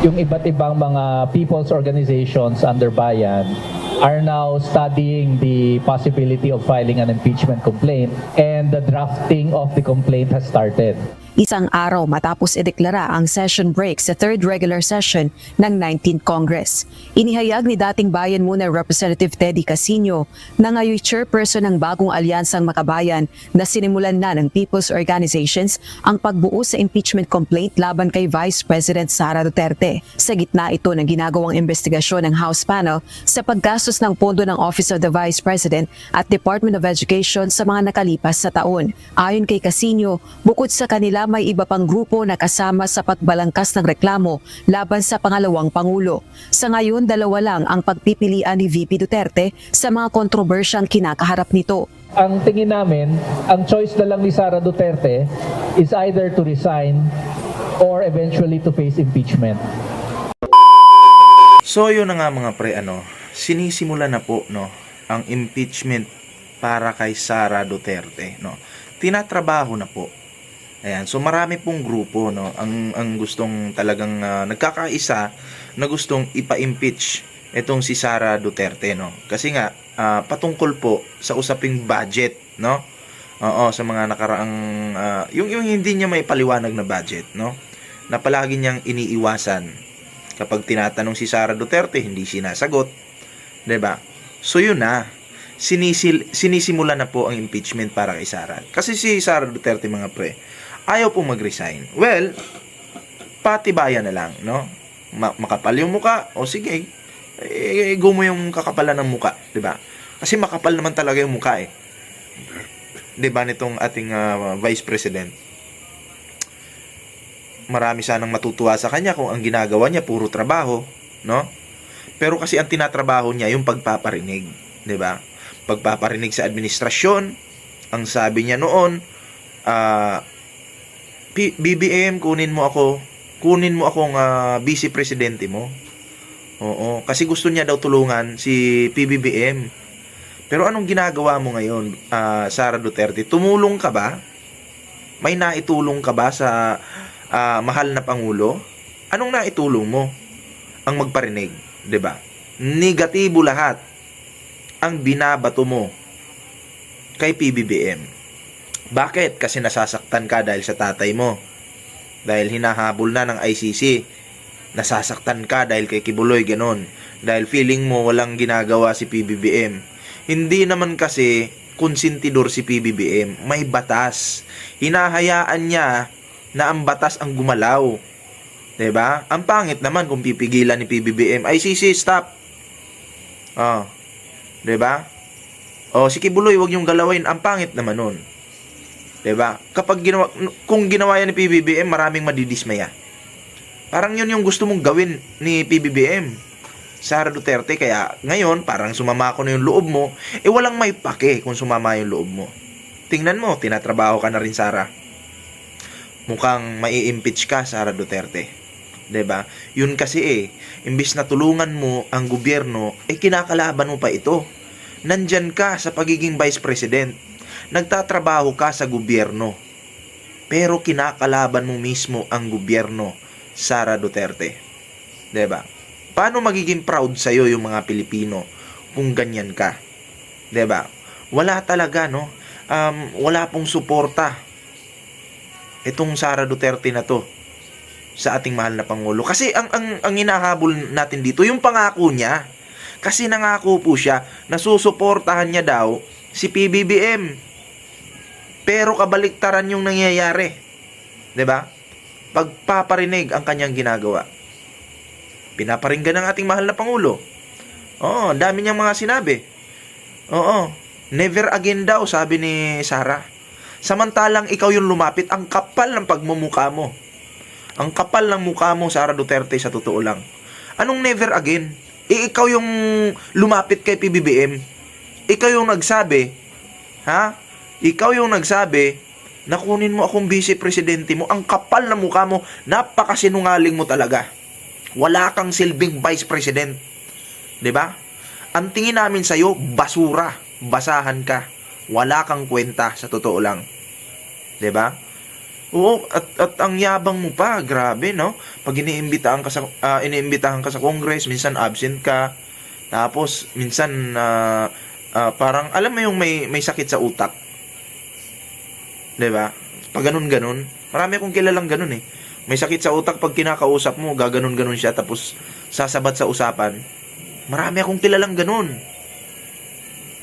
Yung iba't ibang mga people's organizations under Bayan are now studying the possibility of filing an impeachment complaint, and the drafting of the complaint has started. Isang araw matapos ideklara ang session break sa third regular session ng 19th Congress. Inihayag ni dating Bayan Muna Representative Teddy Casino na ngayon chairperson ng bagong alyansang Makabayan na sinimulan na ng people's organizations ang pagbuo sa impeachment complaint laban kay Vice President Sara Duterte. Sa gitna ito ng ginagawang investigasyon ng House panel sa paggastos ng pondo ng Office of the Vice President at Department of Education sa mga nakalipas na taon. Ayon kay Casino, bukod sa kanila may iba pang grupo na kasama sa pagbalangkas ng reklamo laban sa pangalawang Pangulo. Sa ngayon, dalawa lang ang pagpipilian ni VP Duterte sa mga kontrobersyang kinakaharap nito. Ang tingin namin, ang choice na lang ni Sara Duterte is either to resign or eventually to face impeachment. So yun na nga mga pre, sinisimula na po ang impeachment para kay Sara Duterte, Tinatrabaho na po. Ayan, so marami pong grupo ang gustong talagang nagkakaisa na gustong ipa-impeach itong si Sara Duterte, Kasi nga patungkol po sa usaping budget, Oo, sa mga nakaraang yung hindi niya may paliwanag na budget, Na palagi niyang iniiwasan. Kapag tinatanong si Sara Duterte, hindi sinasagot, 'di ba? So yun na. Sinisimula na po ang impeachment para kay Sara. Kasi si Sara Duterte mga pre, ayaw pong mag-resign. Well, patibayan na lang, makapal yung muka, o sige, go mo yung kakapalan ng muka, 'di ba? Kasi makapal naman talaga yung muka 'Di ba nitong ating Vice President? Marami sanang matutuwa sa kanya kung ang ginagawa niya puro trabaho, Pero kasi ang tinatrabaho niya yung pagpaparinig, 'di ba? Pagpaparinig sa administrasyon. Ang sabi niya noon, BBM, kunin mo akong vice presidente mo. Oo, kasi gusto niya daw tulungan si PBBM. Pero anong ginagawa mo ngayon, Sara Duterte? Tumulong ka ba? May naitulong ka ba sa mahal na Pangulo? Anong naitulong mo? Ang magparinig, 'di ba? Negatibo lahat ang binabato mo kay PBBM. Bakit? Kasi nasasaktan ka dahil sa tatay mo. Dahil hinahabol na ng ICC. Nasasaktan ka dahil kay Kibuloy, ganon. Dahil feeling mo walang ginagawa si PBBM. Hindi naman kasi konsentidor si PBBM. May batas. Hinahayaan niya na ang batas ang gumalaw. 'Di ba? Ang pangit naman kung pipigilan ni PBBM. ICC, stop. 'Di ba? Si Kibuloy, wag yung galawin. Ang pangit naman nun. 'Di ba? Kung ginawa yan ni PBBM, maraming madidismaya. Parang yun yung gusto mong gawin ni PBBM, Sara Duterte. Kaya ngayon, parang sumama ko na yung loob mo. Walang may pake kung sumama yung loob mo. Tingnan mo, tinatrabaho ka na rin, Sara. Mukhang mai-impeach ka, Sara Duterte. 'Di ba? Yun kasi imbis na tulungan mo ang gobyerno, kinakalaban mo pa ito. Nandyan ka sa pagiging Vice President. Nagtatrabaho ka sa gobyerno. Pero kinakalaban mo mismo ang gobyerno, Sara Duterte. 'Di ba? Paano magiging proud sa iyo yung mga Pilipino kung ganyan ka? 'Di ba? Wala talaga, wala pong suporta itong Sara Duterte na to sa ating mahal na Pangulo. Kasi ang hinahabol natin dito, yung pangako niya. Kasi nangako po siya na susuportahan niya daw si PBBM. Pero kabaliktaran yung nangyayari. 'Di ba? Pagpaparinig ang kanyang ginagawa. Pinaparinggan ng ating mahal na Pangulo. Oo, dami niyang mga sinabi. Oo, never again daw, sabi ni Sara. Samantalang ikaw yung lumapit, ang kapal ng pagmumukha mo. Ang kapal ng mukha mo, Sara Duterte, sa totoo lang. Anong never again? Ikaw yung lumapit kay PBBM. Ikaw yung nagsabi, Ikaw yung nagsabi na kunin mo akong vice presidente mo. Ang kapal ng mukha mo, napakasinungaling mo talaga. Wala kang silbing vice president. 'Di ba? Ang tingin namin sa'yo, basura. Basahan ka. Wala kang kwenta, sa totoo lang. 'Di ba? Oo, at ang yabang mo pa, grabe, no? Pag iniimbitahan ka sa Congress, minsan absent ka. Tapos minsan parang alam mo yung may sakit sa utak. 'Di ba? Pag ganun. Marami akong kilalang ganun eh. May sakit sa utak pag kinakausap mo, gaganon-ganon siya tapos sasabat sa usapan. Marami akong kilalang ganun.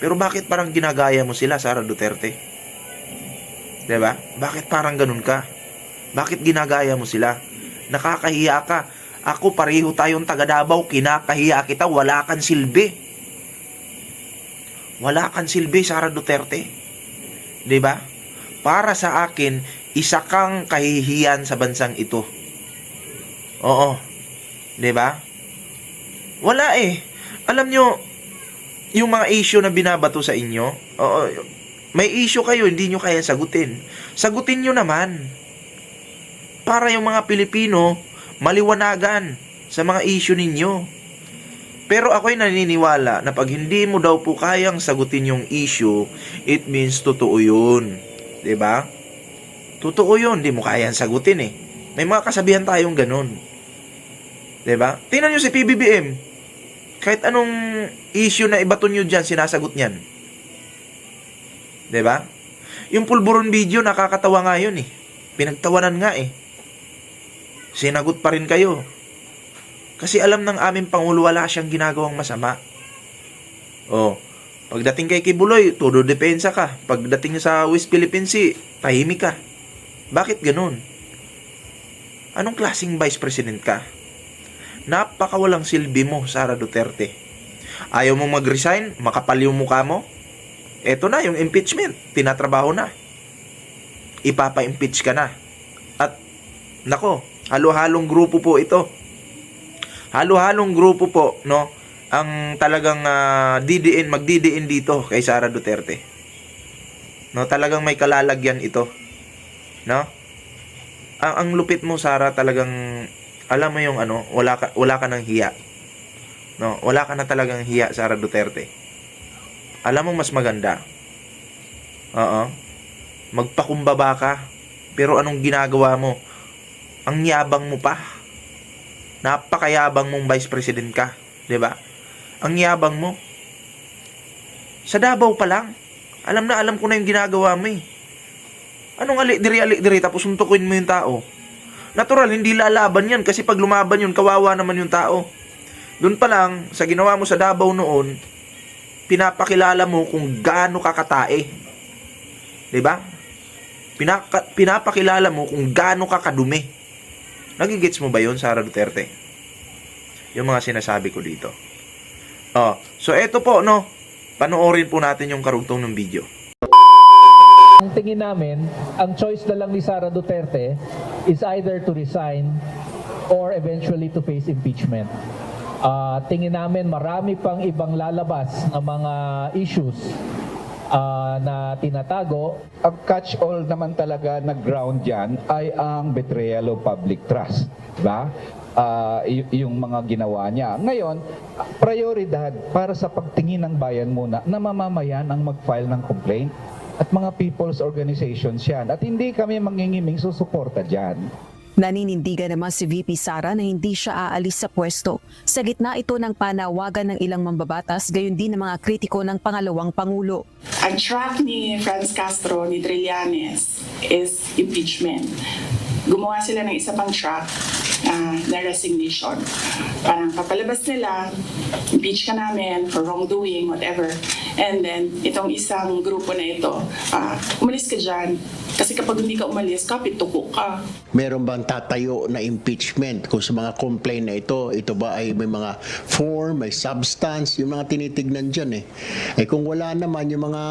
Pero bakit parang ginagaya mo sila, Sara Duterte? 'Di ba? Bakit parang ganun ka? Bakit ginagaya mo sila? Nakakahiya ka. Ako, pareho tayong taga Davao, kinakahiya kita, wala kang silbi. Wala kang silbi, Sara Duterte. 'Di ba? Para sa akin, isa kang kahihiyan sa bansang ito. Oo. 'Di ba? Wala eh. Alam nyo, yung mga issue na binabato sa inyo, oo, may issue kayo, hindi nyo kaya sagutin. Sagutin nyo naman. Para yung mga Pilipino, maliwanagan sa mga issue ninyo. Pero ako'y naniniwala na pag hindi mo daw po kayang sagutin yung issue, it means totoo yun. 'Di ba? Totoo yun, hindi mo kayang sagutin eh. May mga kasabihan tayong ganun. 'Di ba? Tingnan nyo si PBBM. Kahit anong issue na ibato nyo dyan, sinasagot niyan. 'Di ba? Yung pulburon video, nakakatawa nga yun eh. Pinagtawanan nga eh. Sinagot pa rin kayo. Kasi alam ng aming Pangulo wala siyang ginagawang masama. Oh, pagdating kay Kibuloy, todo depensa ka. Pagdating sa West Philippine Sea, tahimik ka. Bakit ganun? Anong klaseng vice president ka? Napakawalang silbi mo, Sara Duterte. Ayaw mong mag-resign, makapal yung mukha mo. Eto na, yung impeachment, tinatrabaho na. Ipapa-impeach ka na. At, nako, halo-halong grupo po ito. Halo-halong grupo po, no, ang talagang magdidiin dito kay Sara Duterte. No, talagang may kalalagyan ito. No? Ang lupit mo, Sara, talagang alam mo yung wala ka ng hiya. No, wala ka na talagang hiya, Sara Duterte. Alam mo mas maganda. Oo. Magpakumbaba ka. Pero anong ginagawa mo? Ang yabang mo pa. Napakayabang mong vice president ka, 'di ba? Ang yabang mo. Sa Davao pa lang, alam ko na yung ginagawa mo eh. Anong alik-diri tapos suntukin mo yung tao? Natural, hindi lalaban yan kasi pag lumaban yun, kawawa naman yung tao. Doon pa lang, sa ginawa mo sa Davao noon, pinapakilala mo kung gaano kakatae. 'Di ba? Pinapakilala mo kung gaano kakadumi. Nagigets mo ba yun, Sara Duterte? Yung mga sinasabi ko dito. Oh, so eto po, no. Panoorin po natin yung karugtong ng video. Ang tingin namin, ang choice na lang ni Sara Duterte is either to resign or eventually to face impeachment. Tingin namin marami pang ibang lalabas na mga issues na tinatago. Ang catch-all naman talaga na ground dyan ay ang betrayal of public trust. Diba? Yung mga ginawa niya. Ngayon, prioridad para sa pagtingin ng bayan muna na mamamayan ang mag-file ng complaint at mga people's organizations yan. At hindi kami mangingiming susuporta dyan. Naninindigan naman si VP Sara na hindi siya aalis sa pwesto. Sa gitna ito ng panawagan ng ilang mambabatas, gayon din ng mga kritiko ng pangalawang Pangulo. Ang track ni Franz Castro, ni Trillanes is impeachment. Gumawa sila ng isa pang track na resignation. Parang papalabas nila, impeach ka namin for wrongdoing, whatever. And then, itong isang grupo na ito, umalis ka dyan. Kasi kapag hindi ka umalis, kapit-tuko ka. Meron bang tatayo na impeachment kung sa mga complaint na ito ba ay may mga form, may substance, yung mga tinitignan dyan eh. Eh kung wala naman yung mga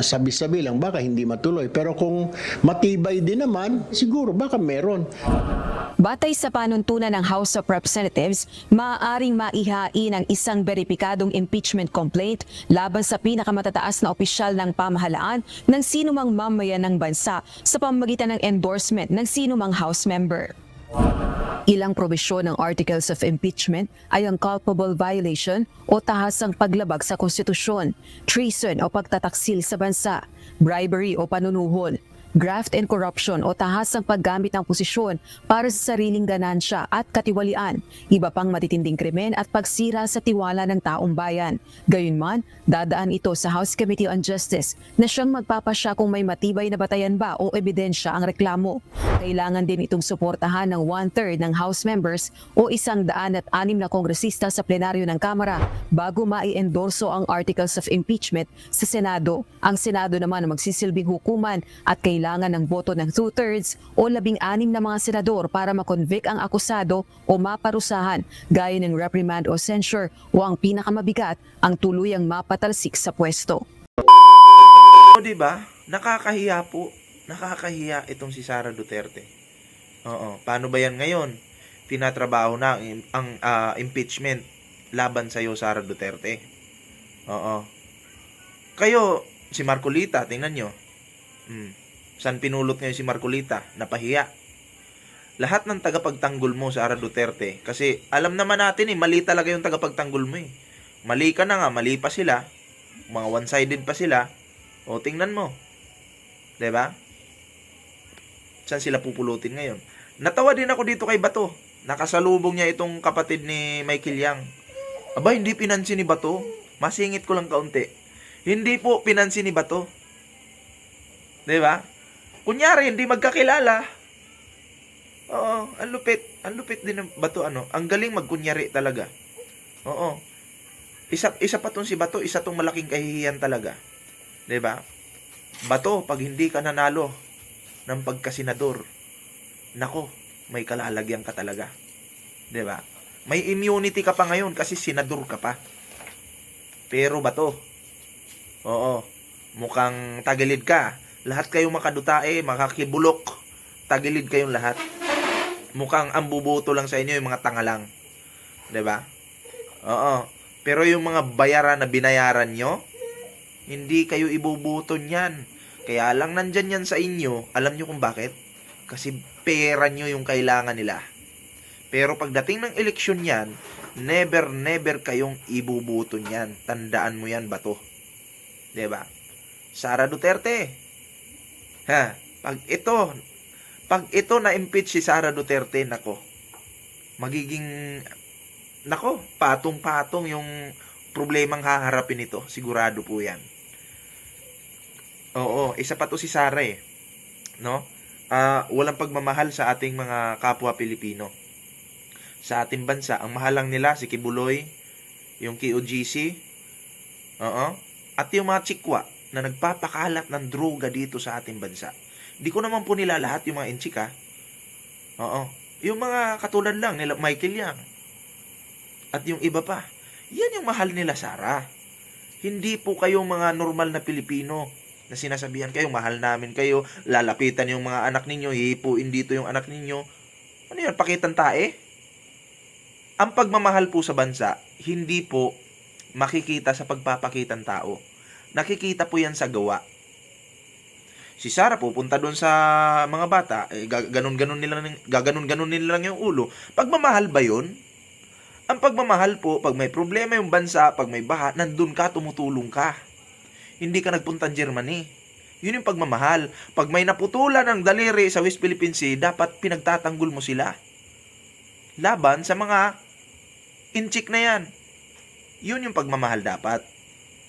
sabi-sabi lang, baka hindi matuloy. Pero kung matibay din naman, siguro baka meron. Batay sa panuntunan ng House of Representatives, maaaring maihain ang isang beripikadong impeachment complaint laban sa pinakamatataas na opisyal ng pamahalaan ng sinumang mamayan ng bansa sa pamamagitan ng endorsement ng sinumang House member. Ilang probisyon ng Articles of Impeachment ay ang culpable violation o tahasang paglabag sa konstitusyon, treason o pagtataksil sa bansa, bribery o panunuhol, graft and corruption o tahasang paggamit ng posisyon para sa sariling ganansya at katiwalian, iba pang matitinding krimen at pagsira sa tiwala ng taong bayan. Gayunman, dadaan ito sa House Committee on Justice na siyang magpapasya kung may matibay na batayan ba o ebidensya ang reklamo. Kailangan din itong suportahan ng 1/3 ng House members o 106 na kongresista sa plenaryo ng Kamara bago mai-endorso ang Articles of Impeachment sa Senado. Ang Senado naman ang magsisilbing hukuman at kailangan ng boto ng 2/3 o 16 na mga senador para makonvict ang akusado o maparusahan gaya ng reprimand o censure o ang pinakamabigat, ang tuluyang mapatalsik sa pwesto. O di ba? Nakakahiya po. Nakakahiya itong si Sara Duterte. Oo, paano ba yan ngayon? Tinatrabaho na ang impeachment laban sa iyo, Sara Duterte. Oo. Kayo, si Marcolita, tingnan nyo. Saan pinulot ngayon si Marcolita? Napahiya. Lahat ng tagapagtanggol mo, Sara Duterte, kasi alam naman natin mali talaga yung tagapagtanggol mo Mali ka na nga, mali pa sila. Mga one-sided pa sila. O, tingnan mo. 'Di ba? Saan sila pupulutin ngayon? Natawa din ako dito kay Bato. Nakasalubong niya itong kapatid ni Michael Yang. Aba, hindi pinansin ni Bato. Masingit ko lang kaunti. Hindi po pinansin ni Bato. 'Di ba? Kunyari, hindi magkakilala. Oo, ang lupit. Ang lupit din ng Bato, Ang galing magkunyari talaga. Oo. Isa pa tong si Bato, isa tong malaking kahihiyan talaga. 'Di ba? Bato, pag hindi ka nanalo ng pagkasenador, nako, may kalalagyan ka talaga. 'Di ba? May immunity ka pa ngayon kasi senador ka pa. Pero Bato, oo, mukhang tagilid ka. Lahat kayong makadutae, makakibulok. Tagilid kayong lahat. Mukhang ang buboto lang sa inyo yung mga tanga lang. 'Di ba? Oo. Pero yung mga bayaran na binayaran nyo, hindi kayo ibubuto niyan. Kaya lang nandyan yan sa inyo. Alam nyo kung bakit? Kasi pera nyo yung kailangan nila. Pero pagdating ng eleksyon yan, never kayong ibubuto niyan. Tandaan mo yan, Bato. 'Di ba? Sara Duterte. Pag ito na-impeach si Sara Duterte, nako, patong-patong yung problemang haharapin nito. Sigurado po yan. Oo, isa pa to si Sara no? Walang pagmamahal sa ating mga kapwa Pilipino. Sa ating bansa, ang mahal lang nila si Kibuloy, yung KOGC, at yung mga chikwa na nagpapakalat ng droga dito sa ating bansa. Di ko naman po nila lahat yung mga inchika. Yung mga katulad lang nila Michael Yang. At yung iba pa. Yan yung mahal nila, Sara. Hindi po kayong mga normal na Pilipino na sinasabihan kayo, mahal namin kayo, lalapitan yung mga anak ninyo, hihipuin dito yung anak ninyo. Ano yun? Pakitan tae? Ang pagmamahal po sa bansa, hindi po makikita sa pagpapakitan tao. Nakikita po yan sa gawa. Si Sara pupunta doon sa mga bata, gaganon-ganon nila lang yung ulo. Pagmamahal ba yun? Ang pagmamahal po, pag may problema yung bansa, pag may baha, nandun ka, tumutulong ka. Hindi ka nagpuntang Germany. Yun yung pagmamahal. Pag may naputulan ng daliri sa West Philippine Sea, dapat pinagtatanggol mo sila. Laban sa mga inchik na yan. Yun yung pagmamahal dapat.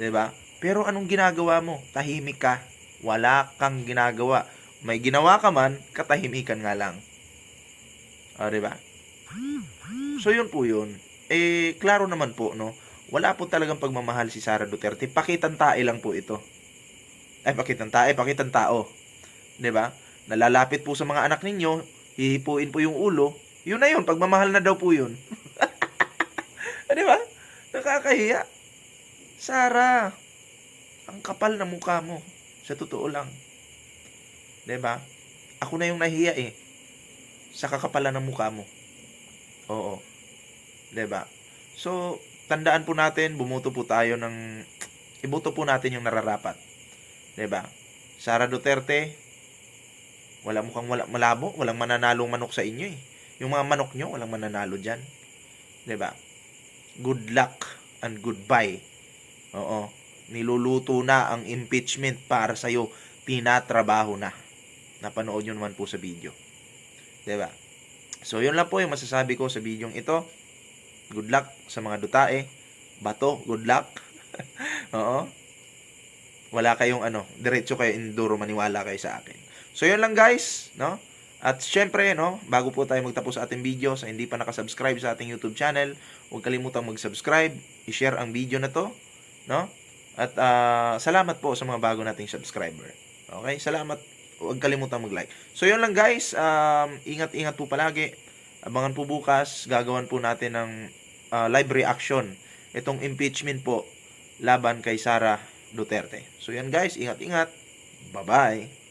'Di ba? Pero anong ginagawa mo? Tahimik ka. Wala kang ginagawa. May ginawa ka man, katahimikan nga lang. 'Di ba? So yun po yun. Klaro naman po, no? Wala po talagang pagmamahal si Sara Duterte. Pakitan tae lang po ito. Pakitan tao. 'Di ba? Nalalapit po sa mga anak ninyo, hihipuin po yung ulo. Yun na yun, pagmamahal na daw po yun. 'Di ba? Nakakahiya. Sara, ang kapal na mukha mo. Sa totoo lang. 'Di ba? Ako na yung nahiya sa kakapalan ng mukha mo. Oo. 'Di ba? So, tandaan po natin, iboto po natin yung nararapat. 'Di ba? Sara Duterte, wala malabo, walang mananalong manok sa inyo Yung mga manok nyo, walang mananalo diyan. 'Di ba? Good luck and goodbye. Oo. Niluluto na ang impeachment para sa iyo, tinatrabaho na. Napanood nyo naman po sa video. Diba? So, yun lang po yung masasabi ko sa video ito. Good luck sa mga dutae. Bato, good luck. Oo. Wala kayong diretso kayo enduro, maniwala kayo sa akin. So, yun lang guys, no? At syempre, no, bago po tayo magtapos sa ating video, sa hindi pa nakasubscribe sa ating YouTube channel, huwag kalimutang mag-subscribe, i-share ang video na to, no? At salamat po sa mga bago nating subscriber. Okay? Salamat. Huwag kalimutang mag-like. So, yun lang guys. Ingat-ingat po palagi. Abangan po bukas. Gagawan po natin ng live reaction. Itong impeachment po laban kay Sara Duterte. So, yan guys. Ingat-ingat. Bye-bye.